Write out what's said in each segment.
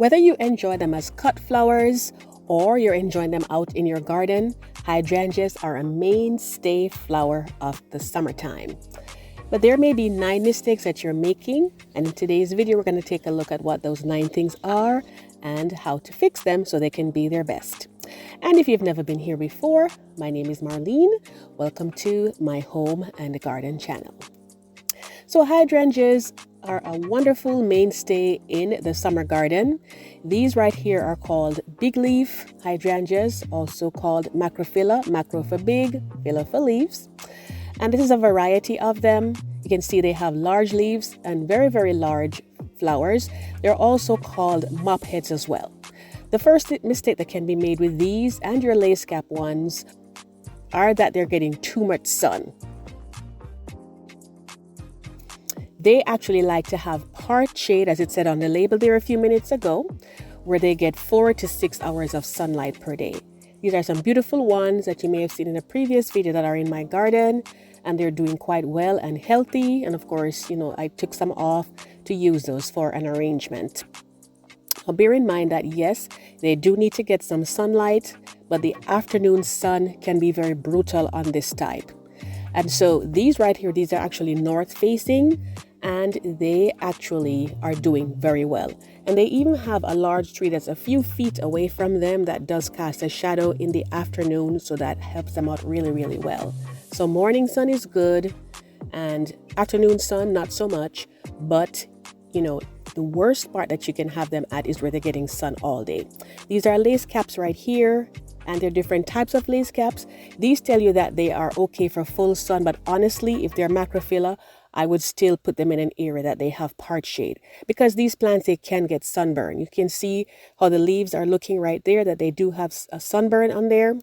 Whether you enjoy them as cut flowers or you're enjoying them out in your garden, hydrangeas are a mainstay flower of the summertime. But there may be 9 mistakes that you're making, and in today's video we're going to take a look at what those 9 things are and how to fix them so they can be their best. And if you've never been here before, my name is Marlene. Welcome to my home and garden channel. So hydrangeas are a wonderful mainstay in the summer garden. These right here are called big leaf hydrangeas, also called macrophylla, macro for big, phylla for leaves. And this is a variety of them. You can see they have large leaves and very, very large flowers. They're also called mop heads as well. The first mistake that can be made with these and your lace cap ones are that they're getting too much sun. They actually like to have part shade, as it said on the label there a few minutes ago, where they get 4 to 6 hours of sunlight per day. These are some beautiful ones that you may have seen in a previous video that are in my garden, and they're doing quite well and healthy. And of course, I took some off to use those for an arrangement. Now bear in mind that yes, they do need to get some sunlight, but the afternoon sun can be very brutal on this type. And so these right here, these are actually north facing, and they actually are doing very well. And they even have a large tree that's a few feet away from them that does cast a shadow in the afternoon, so that helps them out really, really well. So morning sun is good and afternoon sun not so much, but the worst part that you can have them at is where they're getting sun all day. These are lace caps right here, and they're different types of lace caps. These tell you that they are okay for full sun, but honestly, if they're macrophylla, I would still put them in an area that they have part shade, because these plants, they can get sunburn. You can see how the leaves are looking right there, that they do have a sunburn on there.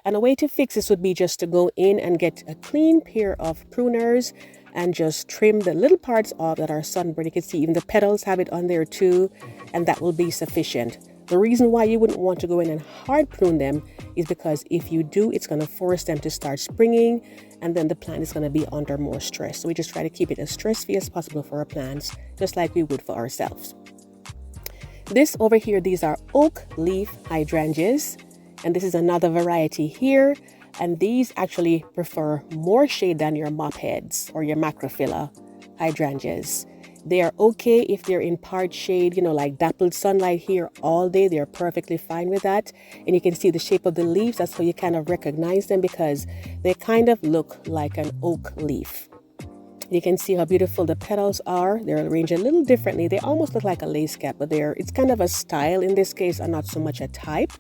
And a way to fix this would be just to go in and get a clean pair of pruners and just trim the little parts off that are sunburned. You can see even the petals have it on there too, and that will be sufficient. The reason why you wouldn't want to go in and hard prune them is because if you do, it's going to force them to start springing, and then the plant is going to be under more stress. So we just try to keep it as stress-free as possible for our plants, just like we would for ourselves. This over here, these are oak leaf hydrangeas, and this is another variety here. And these actually prefer more shade than your mop heads or your macrophylla hydrangeas. They are okay if they're in part shade, like dappled sunlight here all day. They're perfectly fine with that. And you can see the shape of the leaves. That's how you kind of recognize them, because they kind of look like an oak leaf. You can see how beautiful the petals are. They're arranged a little differently. They almost look like a lace cap, but it's kind of a style in this case and not so much a type.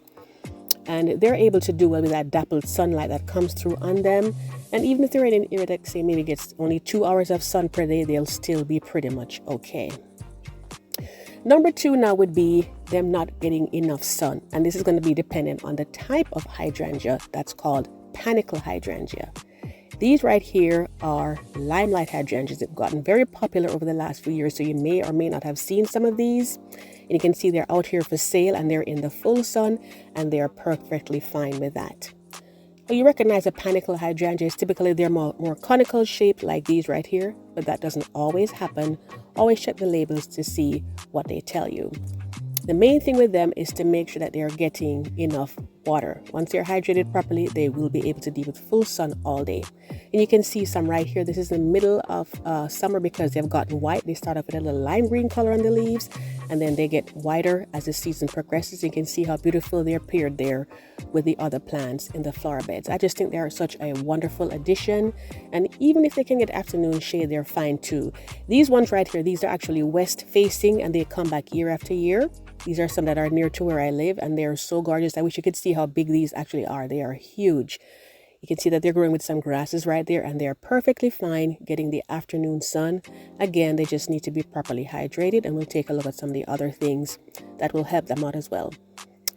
And they're able to do well with that dappled sunlight that comes through on them. And even if they're in an area that, say, maybe gets only 2 hours of sun per day, they'll still be pretty much okay. Number 2 now would be them not getting enough sun. And this is going to be dependent on the type of hydrangea that's called panicle hydrangea. These right here are limelight hydrangeas. They've gotten very popular over the last few years, so you may or may not have seen some of these. And you can see they're out here for sale, and they're in the full sun, and they are perfectly fine with that. Well, you recognize a panicle hydrangea. Typically they're more conical shaped like these right here, but that doesn't always happen. Always check the labels to see what they tell you. The main thing with them is to make sure that they're getting enough water. Once they're hydrated properly, they will be able to deal with full sun all day. And you can see some right here. This is the middle of summer, because they've gotten white. They start off with a little lime green color on the leaves, and then they get whiter as the season progresses. You can see how beautiful they're paired there with the other plants in the flower beds. I just think they are such a wonderful addition. And even if they can get afternoon shade, they're fine too. These ones right here, these are actually west facing, and they come back year after year. These are some that are near to where I live, and they're so gorgeous. I wish you could see how big these actually are. They are huge. You can see that they're growing with some grasses right there, and they're perfectly fine getting the afternoon sun. Again, they just need to be properly hydrated, and we'll take a look at some of the other things that will help them out as well.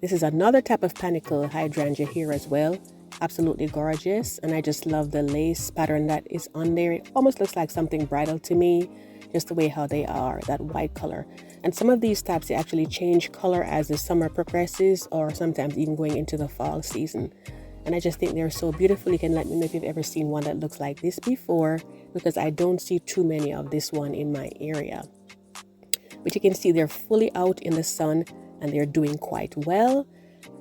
This is another type of panicle hydrangea here as well. Absolutely gorgeous, and I just love the lace pattern that is on there. It almost looks like something bridal to me, just the way how they are, that white color. And some of these types, they actually change color as the summer progresses, or sometimes even going into the fall season. And I just think they're so beautiful. You can let me know if you've ever seen one that looks like this before, because I don't see too many of this one in my area. But you can see they're fully out in the sun and they're doing quite well.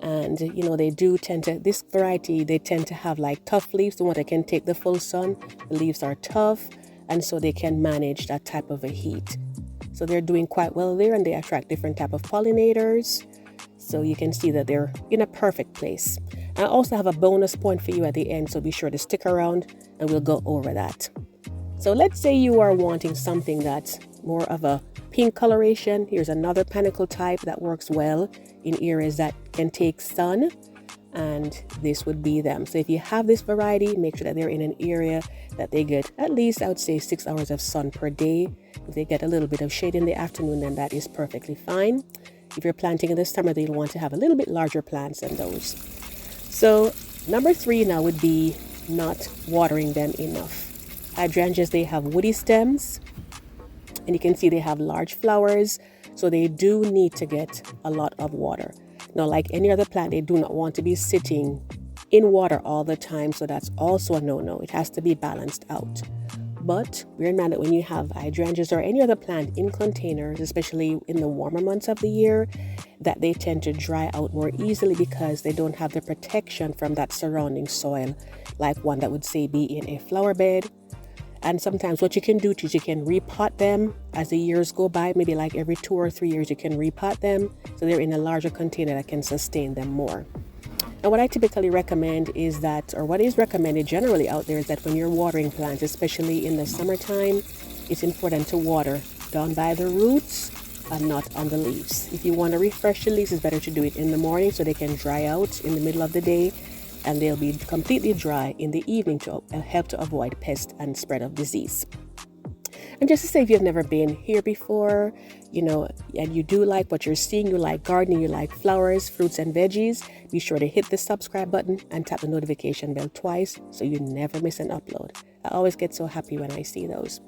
And they do tend to, this variety, they tend to have like tough leaves, the one that can take the full sun. The leaves are tough, and so they can manage that type of a heat. So they're doing quite well there, and they attract different type of pollinators. So you can see that they're in a perfect place. I also have a bonus point for you at the end, so be sure to stick around and we'll go over that. So let's say you are wanting something that's more of a pink coloration. Here's another panicle type that works well in areas that can take sun, and this would be them. So if you have this variety, make sure that they're in an area that they get at least, I would say, 6 hours of sun per day. If they get a little bit of shade in the afternoon, then that is perfectly fine. If you're planting in the summer, then you'll want to have a little bit larger plants than those. So number 3 now would be not watering them enough. Hydrangeas, they have woody stems, and you can see they have large flowers, so they do need to get a lot of water. Now, like any other plant, they do not want to be sitting in water all the time, so that's also a no-no. It has to be balanced out. But bear in mind that when you have hydrangeas or any other plant in containers, especially in the warmer months of the year, that they tend to dry out more easily because they don't have the protection from that surrounding soil, like one that would say be in a flower bed. And sometimes what you can do is you can repot them as the years go by. Maybe like every 2 or 3 years you can repot them so they're in a larger container that can sustain them more. And what I typically recommend is that, or what is recommended generally out there, is that when you're watering plants, especially in the summertime, it's important to water down by the roots and not on the leaves. If you want to refresh the leaves, it's better to do it in the morning so they can dry out in the middle of the day, and they'll be completely dry in the evening to help to avoid pest and spread of disease. And just to say, if you've never been here before, and you do like what you're seeing, you like gardening, you like flowers, fruits, and veggies, be sure to hit the subscribe button and tap the notification bell twice so you never miss an upload. I always get so happy when I see those.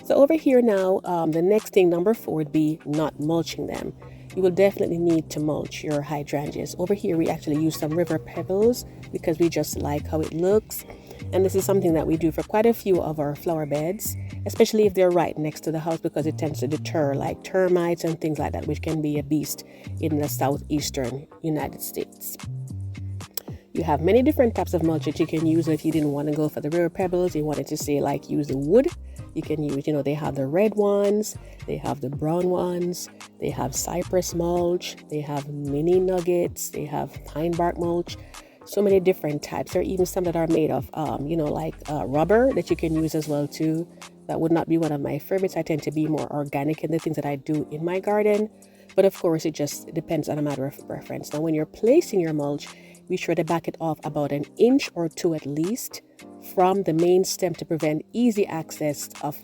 So over here now, the next thing, number 4, would be not mulching them. You will definitely need to mulch your hydrangeas. Over here, we actually use some river pebbles because we just like how it looks. And this is something that we do for quite a few of our flower beds, especially if they're right next to the house, because it tends to deter like termites and things like that, which can be a beast in the southeastern United States. You have many different types of mulch that you can use. If you didn't want to go for the river pebbles, you wanted to say like use the wood, you can use, they have the red ones, they have the brown ones, they have cypress mulch, they have mini nuggets, they have pine bark mulch. So many different types. There are even some that are made of, rubber that you can use as well too. That would not be one of my favorites. I tend to be more organic in the things that I do in my garden. But of course, it just depends on a matter of preference. Now, when you're placing your mulch, be sure to back it off about 1 inch or 2 at least from the main stem to prevent easy access of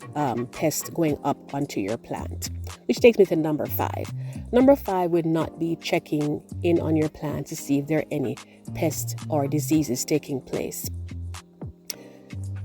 pests going up onto your plant. Which takes me to number 5. Number 5 would not be checking in on your plant to see if there are any pests or diseases taking place.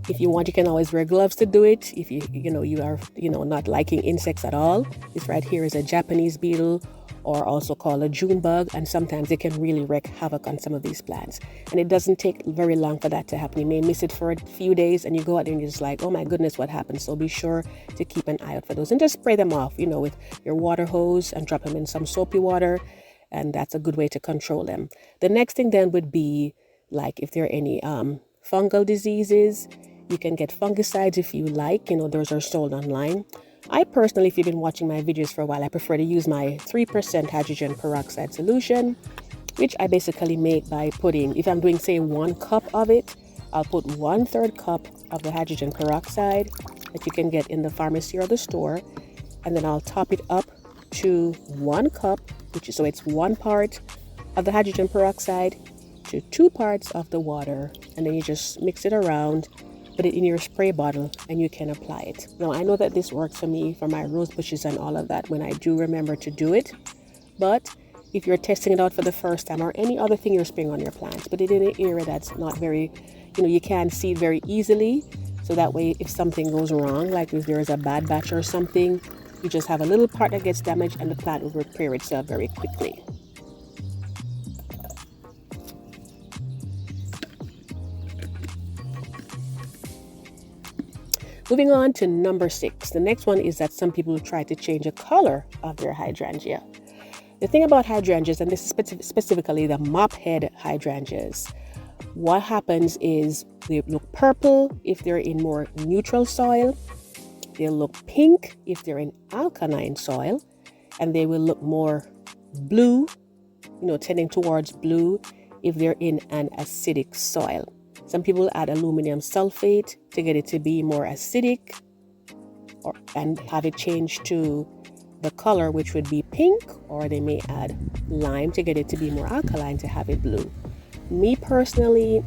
If you want, you can always wear gloves to do it. If you are not liking insects at all, this right here is a Japanese beetle, or also called a June bug, and sometimes they can really wreak havoc on some of these plants. And it doesn't take very long for that to happen. You may miss it for a few days and you go out there and you're just like, oh my goodness, what happened? So be sure to keep an eye out for those and just spray them off, with your water hose, and drop them in some soapy water, and that's a good way to control them. The next thing then would be like if there are any fungal diseases. You can get fungicides if you like, those are sold online. I personally, if you've been watching my videos for a while, I prefer to use my 3% hydrogen peroxide solution, which I basically make by putting, if I'm doing say 1 cup of it, I'll put 1/3 cup of the hydrogen peroxide that you can get in the pharmacy or the store, and then I'll top it up to 1 cup, so it's 1 part of the hydrogen peroxide to 2 parts of the water, and then you just mix it around, put it in your spray bottle, and you can apply it. Now, I know that this works for me for my rose bushes and all of that when I do remember to do it, but if you're testing it out for the first time, or any other thing you're spraying on your plants, but it in an area that's not very, you can't see it very easily, so that way if something goes wrong, like if there is a bad batch or something, you just have a little part that gets damaged and the plant will repair itself very quickly. Moving on to number 6. The next one is that some people try to change the color of their hydrangea. The thing about hydrangeas, and this is specifically the mop head hydrangeas, what happens is they look purple if they're in more neutral soil, they'll look pink if they're in alkaline soil, and they will look more blue, tending towards blue if they're in an acidic soil. Some people add aluminum sulfate to get it to be more acidic and have it change to the color, which would be pink, or they may add lime to get it to be more alkaline to have it blue. Me personally,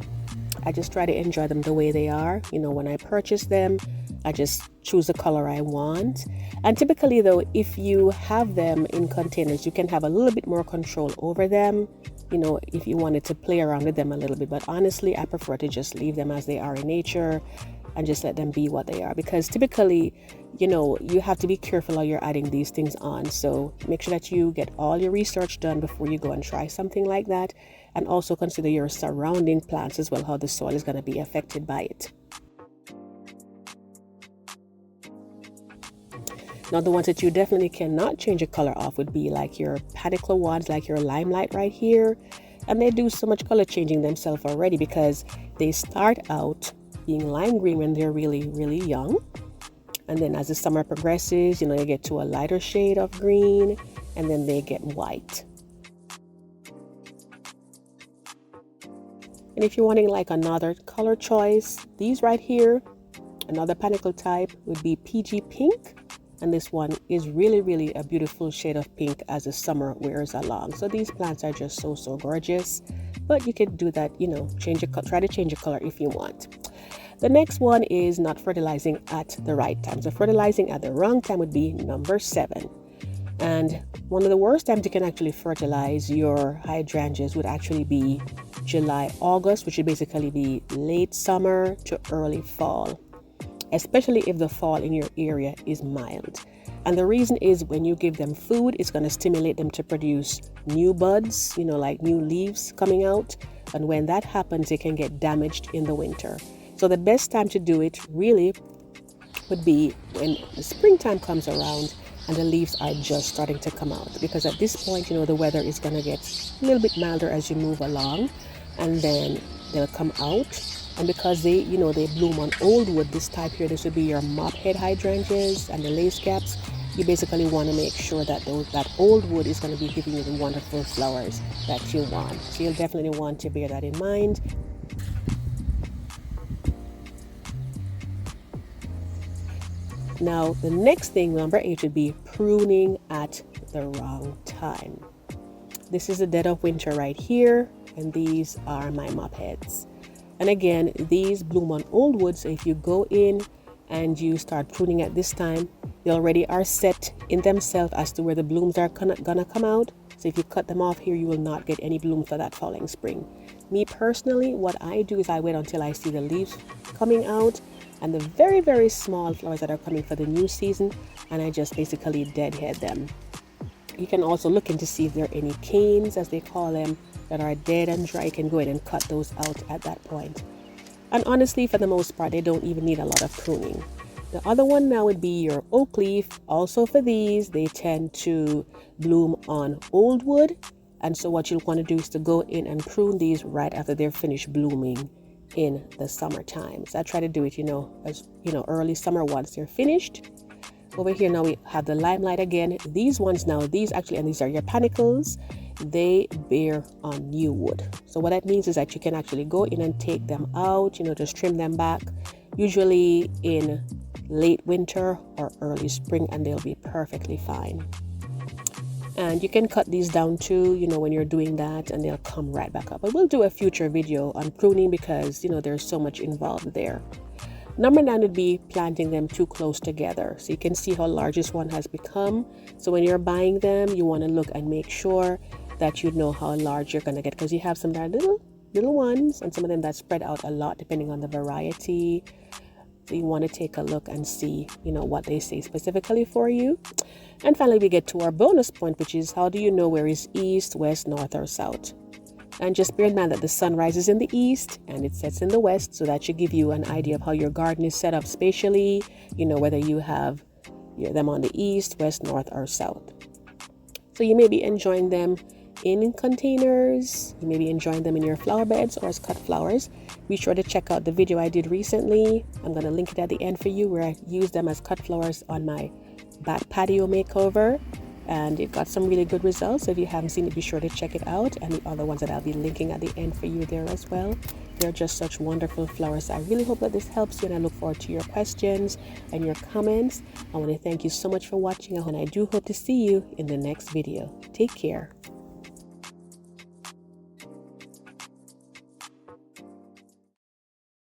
I just try to enjoy them the way they are. When I purchase them, I just choose the color I want. And typically though, if you have them in containers, you can have a little bit more control over them, if you wanted to play around with them a little bit. But honestly, I prefer to just leave them as they are in nature and just let them be what they are, because typically, you have to be careful how you're adding these things on. So make sure that you get all your research done before you go and try something like that, and also consider your surrounding plants as well, how the soil is going to be affected by it. Now, the ones that you definitely cannot change a color off would be like your panicle ones, like your limelight right here. And they do so much color changing themselves already, because they start out being lime green when they're really, really young. And then as the summer progresses, you get to a lighter shade of green, and then they get white. And if you're wanting like another color choice, these right here, another panicle type would be PG pink. And this one is really, really a beautiful shade of pink as the summer wears along. So these plants are just so, so gorgeous. But you could do that, try to change your color if you want. The next one is not fertilizing at the right time. So fertilizing at the wrong time would be number 7. And one of the worst times you can actually fertilize your hydrangeas would actually be July, August, which would basically be late summer to early fall, especially if the fall in your area is mild. And the reason is, when you give them food, it's going to stimulate them to produce new buds, like new leaves coming out. And when that happens, they can get damaged in the winter. So the best time to do it really would be when the springtime comes around and the leaves are just starting to come out. Because at this point, the weather is going to get a little bit milder as you move along, and then they'll come out. And because they bloom on old wood, this type here, this would be your mop head hydrangeas and the lace caps. You basically want to make sure that that old wood is going to be giving you the wonderful flowers that you want. So you'll definitely want to bear that in mind. Now, the next thing, number 8, would be pruning at the wrong time. This is the dead of winter right here, and these are my mop heads. And again, these bloom on old wood, so if you go in and you start pruning at this time, they already are set in themselves as to where the blooms are gonna come out. So if you cut them off here, you will not get any bloom for that following spring. Me personally, what I do is I wait until I see the leaves coming out and the very, very small flowers that are coming for the new season, and I just basically deadhead them. You can also look in to see if there are any canes, as they call them, that are dead and dry. You can go ahead and cut those out at that point. And honestly, for the most part, they don't even need a lot of pruning. The other one now would be your oak leaf. Also for these, they tend to bloom on old wood. And so what you'll want to do is to go in and prune these right after they're finished blooming in the summertime. So I try to do it, as early summer once they're finished. Over here now we have the limelight again. These ones now, and these are your panicles. They bear on new wood. So what that means is that you can actually go in and take them out, just trim them back, usually in late winter or early spring, and they'll be perfectly fine. And you can cut these down too, when you're doing that, and they'll come right back up. But we'll do a future video on pruning because, there's so much involved there. Number 9 would be planting them too close together. So you can see how large this one has become. So when you're buying them, you want to look and make sure that you know how large you're going to get, because you have some that are little ones and some of them that spread out a lot depending on the variety. So you want to take a look and see, what they say specifically for you. And finally, we get to our bonus point, which is how do you know where is east, west, north, or south? And just bear in mind that the sun rises in the east and it sets in the west, so that should give you an idea of how your garden is set up spatially, whether you have them on the east, west, north, or south. So you may be enjoying them in containers, you may be enjoying them in your flower beds or as cut flowers. Be sure to check out the video I did recently. I'm going to link it at the end for you, where I used them as cut flowers on my back patio makeover, and it got some really good results. So if you haven't seen it, be sure to check it out, and the other ones that I'll be linking at the end for you there as well. They're just such wonderful flowers. I really hope that this helps you, and I look forward to your questions and your comments. I want to thank you so much for watching, and I do hope to see you in the next video. Take care.